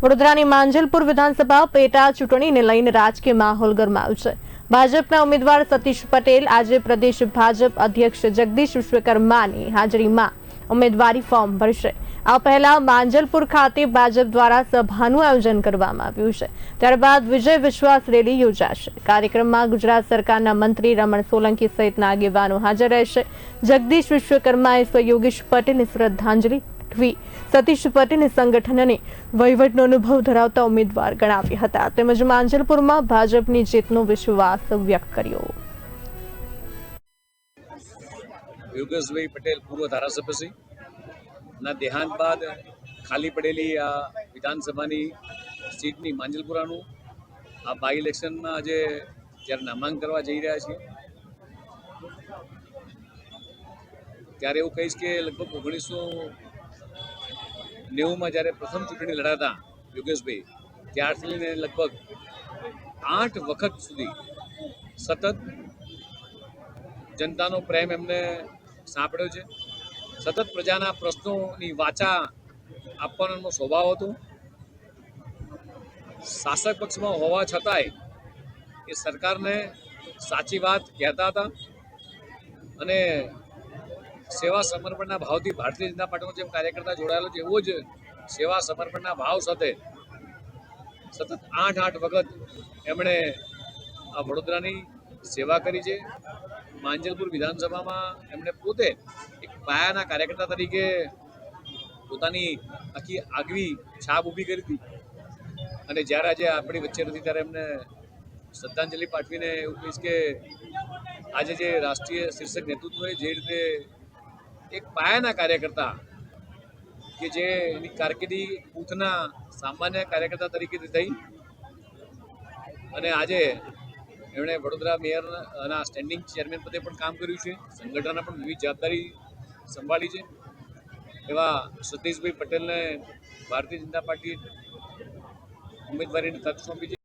વડોદરાની માંજલપુર વિધાનસભા પેટા ચૂંટણીને લઈને રાજકીય માહોલ ગરમાયો છે। ભાજપના ઉમેદવાર સતીશ પટેલ આજે પ્રદેશ ભાજપ અધ્યક્ષ જગદીશ વિશ્વકર્માની હાજરીમાં ઉમેદવારી ફોર્મ ભરશે। આ પહેલા માંજલપુર ખાતે ભાજપ દ્વારા સભાનું આયોજન કરવામાં આવ્યું છે। ત્યારબાદ વિજય વિશ્વાસ રેલી યોજાશે। કાર્યક્રમમાં ગુજરાત સરકારના મંત્રી રમણ સોલંકી સહિતના આગેવાનો હાજર રહેશે। જગદીશ વિશ્વકર્માએ યોગેશ પટેલને શ્રદ્ધાંજલિ સતીશ પટેલને સંગઠન અને વહીવટનો અનુભવ ધરાવતા ઉમેદવાર ગણાવ્યા હતા। તેમજ માંજલપુરમાં ભાજપની જીતનો વિશ્વાસ વ્યક્ત કર્યો। યોગેશભાઈ પટેલ પૂર્વ ધારાસભ્ય ના દેહાંત બાદ ખાલી પડેલી આ વિધાનસભાની સીટની માંજલપુરાનું આ બાય ઇલેક્શનમાં આજે જ્યારે નામાંકન કરવા જઈ રહ્યા છીએ ત્યારે એવું કહીશ કે લગભગ 1990માં જ્યારે પ્રથમ ચૂંટણી લડાતા યોગેશભાઈ ત્યારથી લઈને લગભગ 8 વખત સુધી સતત જનતાનો પ્રેમ એમને સાંપડ્યો છે। સતત પ્રજાના પ્રશ્નોની વાચા આપવાનો એમનો સ્વભાવ હતો। શાસક પક્ષમાં હોવા છતાંય એ સરકારને સાચી વાત કહેતા હતા અને સેવા સમર્પણના ભાવથી ભારતીય જનતા પાર્ટીનો જેમ કાર્યકર્તા જોડાયેલો છે એવો જ સેવા સમર્પણના ભાવ સાથે સતત 8 વખત એમણે આ વડોદરાની સેવા કરી છે। માંજલપુર વિધાનસભામાં એમણે પોતે એક પાયાના કાર્યકર્તા તરીકે પોતાની આખી આગવી છાપ ઊભી કરી હતી અને જ્યારે આજે આપણી વચ્ચે નથી ત્યારે એમને શ્રદ્ધાંજલિ પાઠવીને એવું કહીશ કે આજે જે રાષ્ટ્રીય શીર્ષક નેતૃત્વએ જે રીતે એક પાયાના કાર્યકર્તા કે જે એની કારકિર્દી બૂથના સામાન્ય કાર્યકર્તા તરીકે થઈ અને આજે એમણે વડોદરા મેયરના સ્ટેન્ડિંગ ચેરમેન પદે પણ કામ કર્યું છે। સંગઠનના પણ વિવિધ જવાબદારી સંભાળી છે। એવા સતીશભાઈ પટેલને ભારતીય જનતા પાર્ટી ઉમેદવારીની તક સોંપી છે।